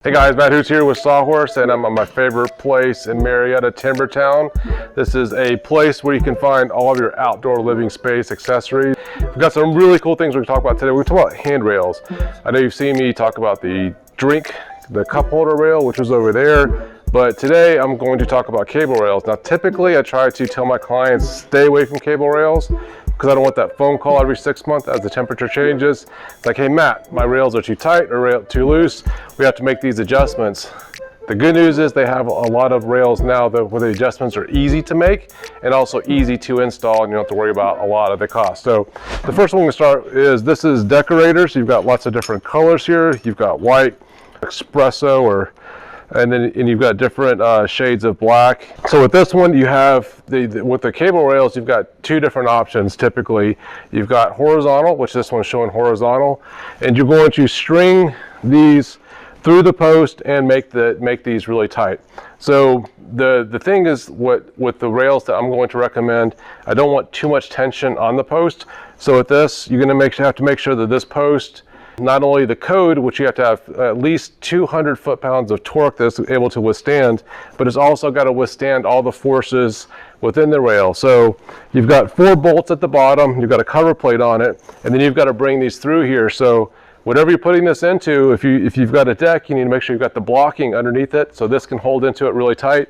Hey guys, Matt Hoots here with Sawhorse, and I'm at my favorite place in Marietta, Timbertown. This is a place where you can find all of your outdoor living space accessories. We've got some really cool things we're going to talk about today. We're going to talk about handrails. I know you've seen me talk about the cup holder rail, which was over there, but today I'm going to talk about cable rails. Now typically I try to tell my clients stay away from cable rails, because I don't want that phone call every 6 months as the temperature changes. It's like, hey Matt, my rails are too tight or too loose. We have to make these adjustments. The good news is they have a lot of rails now where the adjustments are easy to make and also easy to install, and you don't have to worry about a lot of the cost. So the first one we start is, this is Dekorators. You've got lots of different colors here. You've got white, espresso, and you've got different shades of black. So with this one, you have with the cable rails, you've got two different options. Typically, you've got horizontal, which this one's showing horizontal, and you're going to string these through the post and make these really tight. So the thing is, with the rails that I'm going to recommend, I don't want too much tension on the post. So with this, you're going to have to make sure that this post, not only the code, which you have to have at least 200 foot-pounds of torque that's able to withstand, but it's also got to withstand all the forces within the rail. So you've got 4 bolts at the bottom, you've got a cover plate on it, and then you've got to bring these through here. So whatever you're putting this into, if you've got a deck, you need to make sure you've got the blocking underneath it, so this can hold into it really tight.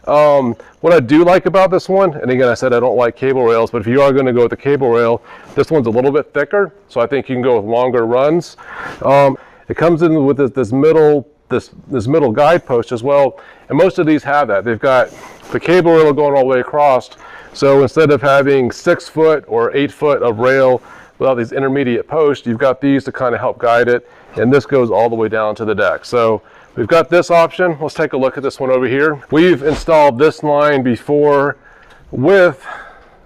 What I do like about this one, and again I said I don't like cable rails, but if you are going to go with the cable rail, this one's a little bit thicker, so I think you can go with longer runs. It comes in with this middle guide post as well, and most of these have that. They've got the cable rail going all the way across, so instead of having 6 foot or 8 foot of rail without these intermediate posts, you've got these to kind of help guide it, and this goes all the way down to the deck. So we've got this option. Let's take a look at this one over here. We've installed this line before with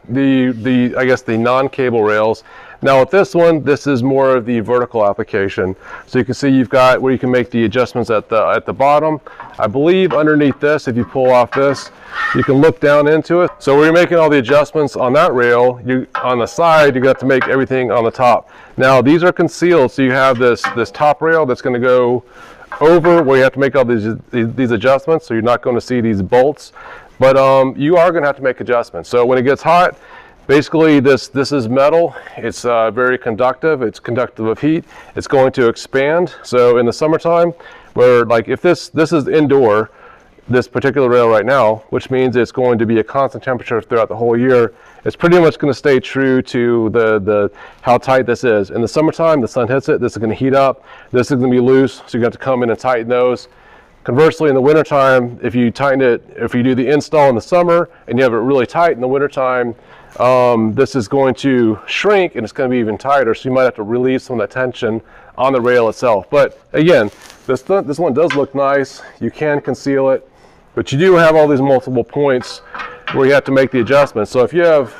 I guess the non-cable rails. Now with this one, this is more of the vertical application. So you can see you've got where you can make the adjustments at the bottom. I believe underneath this, if you pull off this, you can look down into it. So where you're making all the adjustments on that rail, on the side, you got to make everything on the top. Now these are concealed, so you have this top rail that's going to go over where you have to make all these adjustments, so you're not going to see these bolts, but you are going to have to make adjustments. So when it gets hot, basically this is metal. It's very conductive. It's conductive of heat. It's going to expand. So in the summertime, where like if this is indoor, this particular rail right now, which means it's going to be a constant temperature throughout the whole year, it's pretty much going to stay true to how tight this is. In the summertime, the sun hits it, this is going to heat up, this is going to be loose, so you're going to have to come in and tighten those. Conversely, in the wintertime, if you do the install in the summer and you have it really tight in the wintertime, this is going to shrink and it's going to be even tighter, so you might have to relieve some of that tension on the rail itself. But again, this one does look nice. You can conceal it, but you do have all these multiple points where you have to make the adjustments. So if you have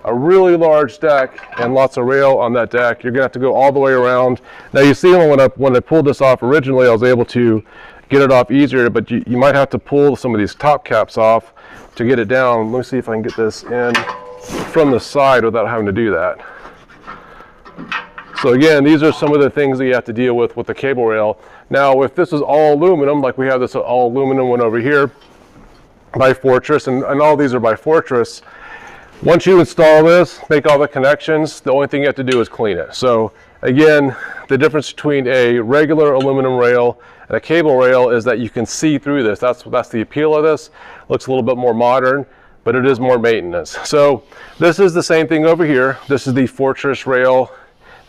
a really large deck and lots of rail on that deck, you're gonna have to go all the way around. Now you see when I pulled this off originally, I was able to get it off easier, but you might have to pull some of these top caps off to get it down. Let me see if I can get this in from the side without having to do that. So again, these are some of the things that you have to deal with the cable rail. Now if this is all aluminum, like we have this all aluminum one over here by Fortress, and all these are by Fortress, once you install this, make all the connections, the only thing you have to do is clean it. So again, the difference between a regular aluminum rail and a cable rail is that you can see through this. That's the appeal of this. Looks a little bit more modern, but it is more maintenance. So this is the same thing over here. This is the Fortress rail.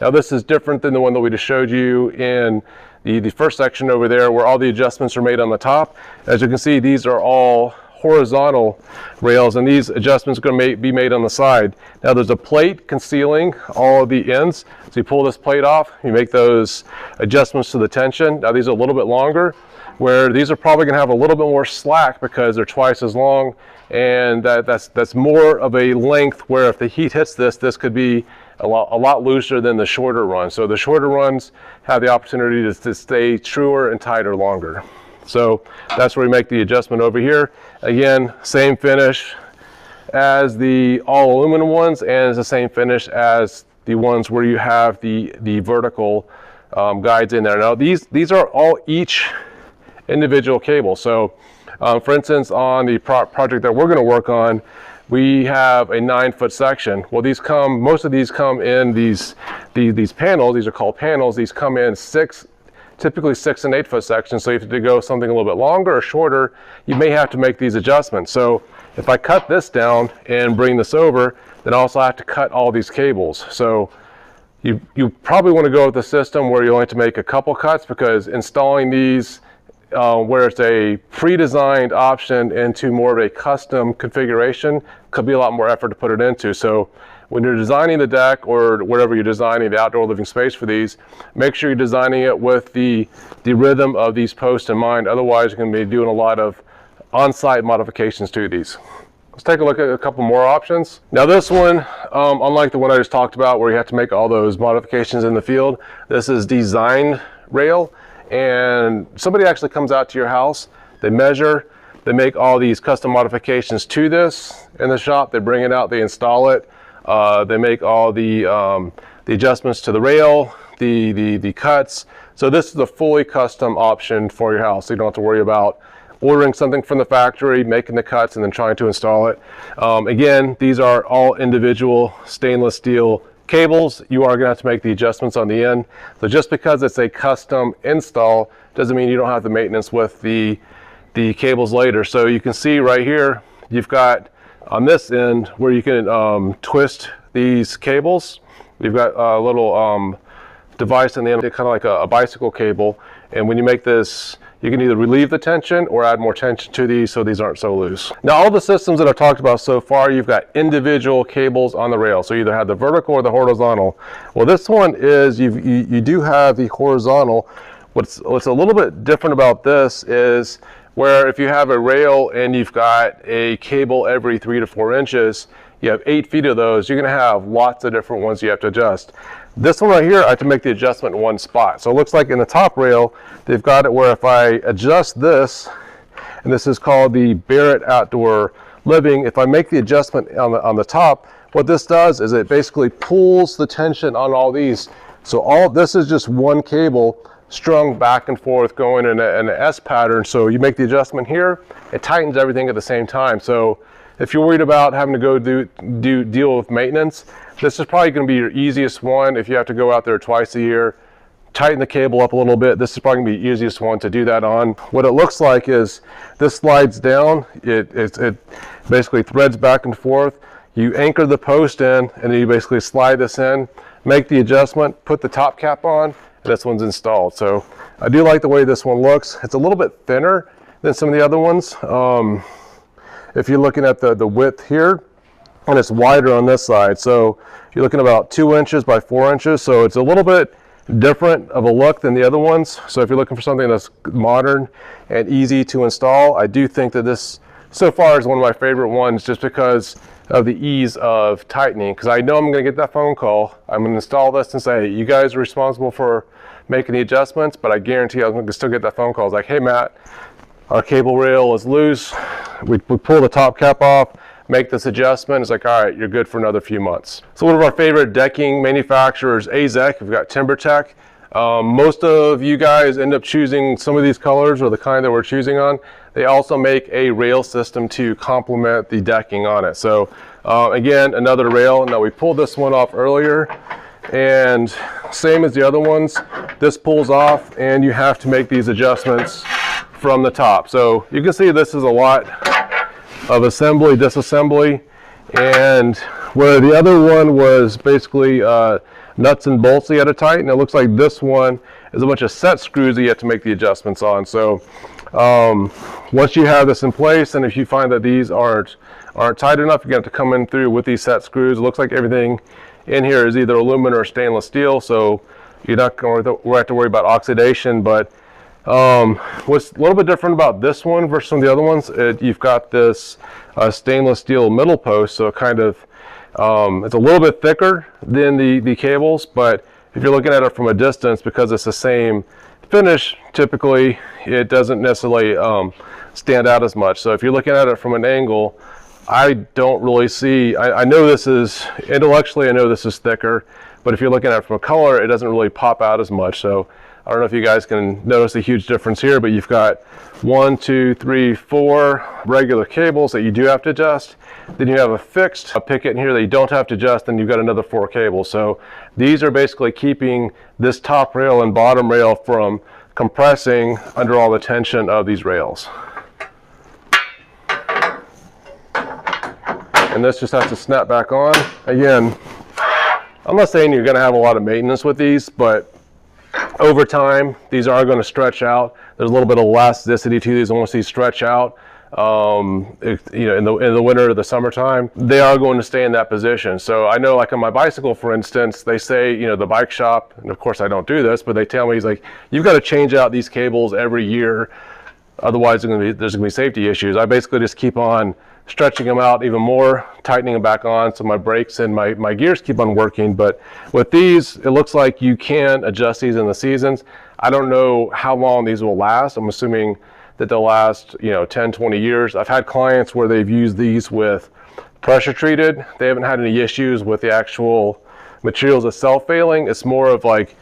Now this is different than the one that we just showed you in the first section over there, where all the adjustments are made on the top. As you can see, these are all horizontal rails, and these adjustments are going to be made on the side. Now there's a plate concealing all of the ends, so you pull this plate off, you make those adjustments to the tension. Now these are a little bit longer, where these are probably going to have a little bit more slack because they're twice as long, and that's more of a length where if the heat hits this could be a lot looser than the shorter runs. So the shorter runs have the opportunity to stay truer and tighter longer. So that's where we make the adjustment over here. Again, same finish as the all aluminum ones, and it's the same finish as the ones where you have the vertical guides in there. Now these are all each individual cable. So for instance, on the project that we're going to work on, we have a 9-foot section. Well, most of these come in these panels. These are called panels. These come in typically 6 and 8-foot sections. So if you have to go something a little bit longer or shorter, you may have to make these adjustments. So if I cut this down and bring this over, then I also have to cut all these cables. So you probably want to go with the system where you only have to make a couple cuts, because installing these where it's a pre-designed option into more of a custom configuration could be a lot more effort to put it into. So when you're designing the deck or whatever you're designing the outdoor living space for these, make sure you're designing it with the rhythm of these posts in mind. Otherwise, you're going to be doing a lot of on-site modifications to these. Let's take a look at a couple more options. Now this one, unlike the one I just talked about where you have to make all those modifications in the field, this is designed rail. And somebody actually comes out to your house, they measure, they make all these custom modifications to this in the shop, they bring it out, they install it, they make all the adjustments to the rail, the cuts. So this is a fully custom option for your house. So you don't have to worry about ordering something from the factory, making the cuts, and then trying to install it. Again, these are all individual stainless steel cables. You are going to have to make the adjustments on the end. So just because it's a custom install doesn't mean you don't have the maintenance with the cables later. So you can see right here, you've got on this end where you can twist these cables. You've got a little device in the end, kind of like a bicycle cable. And when you make this, you can either relieve the tension or add more tension to these so these aren't so loose. Now all the systems that I've talked about so far, you've got individual cables on the rail. So you either have the vertical or the horizontal. Well, this one is, you do have the horizontal. What's a little bit different about this is where if you have a rail and you've got a cable every 3 to 4 inches, you have 8 feet of those, you're gonna have lots of different ones you have to adjust. This one right here, I have to make the adjustment in one spot. So it looks like in the top rail, they've got it where if I adjust this, and this is called the Barrette Outdoor Living, if I make the adjustment on the top, what this does is it basically pulls the tension on all these. So all this is just one cable strung back and forth going in an S pattern. So you make the adjustment here, it tightens everything at the same time. So if you're worried about having to go deal with maintenance, this is probably going to be your easiest one. If you have to go out there twice a year, tighten the cable up a little bit, this is probably going to be the easiest one to do that on. What it looks like is this slides down, it basically threads back and forth. You anchor the post in, and then you basically slide this in, make the adjustment, put the top cap on, and this one's installed. So I do like the way this one looks. It's a little bit thinner than some of the other ones. If you're looking at the width here, and it's wider on this side. So you're looking about 2 inches by 4 inches. So it's a little bit different of a look than the other ones. So if you're looking for something that's modern and easy to install, I do think that this so far is one of my favorite ones, just because of the ease of tightening. Because I know I'm going to get that phone call. I'm going to install this and say, you guys are responsible for making the adjustments, but I guarantee I'm going to still get that phone call. It's like, hey Matt, our cable rail is loose. We pull the top cap off, make this adjustment. It's like, all right, you're good for another few months. So one of our favorite decking manufacturers, AZEK, we've got TimberTech. Most of you guys end up choosing some of these colors or the kind that we're choosing on. They also make a rail system to complement the decking on it. So again, another rail. Now we pulled this one off earlier, and same as the other ones, this pulls off and you have to make these adjustments from the top. So you can see this is a lot of assembly, disassembly, and where the other one was basically nuts and bolts you had to tighten, it looks like this one is a bunch of set screws that you have to make the adjustments on. So once you have this in place, and if you find that these aren't tight enough, you're going to have to come in through with these set screws. It looks like everything in here is either aluminum or stainless steel, so you're not going to have to worry about oxidation. But what's a little bit different about this one versus some of the other ones, you've got this stainless steel middle post, so it kind of it's a little bit thicker than the cables, but if you're looking at it from a distance, because it's the same finish, typically it doesn't necessarily stand out as much. So if you're looking at it from an angle, I don't really see, I know this is, intellectually I know this is thicker, But if you're looking at it from a color, it doesn't really pop out as much. So I don't know if you guys can notice a huge difference here, but you've got 1, 2, 3, 4 regular cables that you do have to adjust. Then you have a fixed picket in here that you don't have to adjust, and you've got another 4 cables. So these are basically keeping this top rail and bottom rail from compressing under all the tension of these rails. And this just has to snap back on. Again, I'm not saying you're going to have a lot of maintenance with these, but over time, these are going to stretch out. There's a little bit of elasticity to these. Once these stretch out, in the winter or the summertime, they are going to stay in that position. So I know, like on my bicycle, for instance, they say, the bike shop, and of course I don't do this, but they tell me, he's like, you've got to change out these cables every year. Otherwise, there's going to be safety issues. I basically just keep on stretching them out even more, tightening them back on, so my brakes and my gears keep on working. But with these, it looks like you can adjust these in the seasons. I don't know how long these will last. I'm assuming that they'll last 10, 20 years. I've had clients where they've used these with pressure treated. They haven't had any issues with the actual materials itself failing. It's more of like,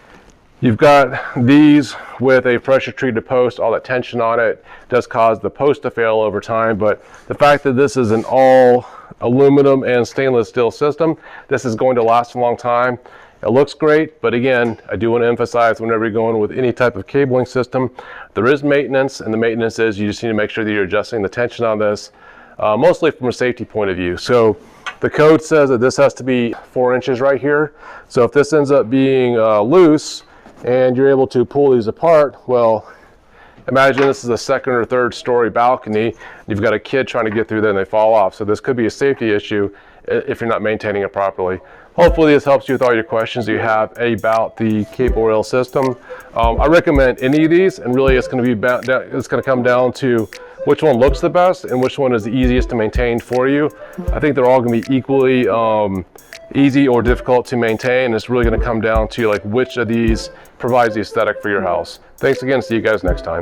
you've got these with a pressure treated post, all that tension on it does cause the post to fail over time. But the fact that this is an all aluminum and stainless steel system, this is going to last a long time. It looks great, but again, I do want to emphasize, whenever you're going with any type of cabling system, there is maintenance, and the maintenance is you just need to make sure that you're adjusting the tension on this, mostly from a safety point of view. So the code says that this has to be 4 inches right here. So if this ends up being loose, and you're able to pull these apart, well, imagine this is a 2nd or 3rd story balcony. You've got a kid trying to get through there and they fall off. So this could be a safety issue if you're not maintaining it properly. Hopefully this helps you with all your questions you have about the cable rail system. I recommend any of these, and really it's going to come down to which one looks the best and which one is the easiest to maintain for you. I think they're all going to be equally easy or difficult to maintain. It's really going to come down to like which of these provides the aesthetic for your house. Thanks again. See you guys next time.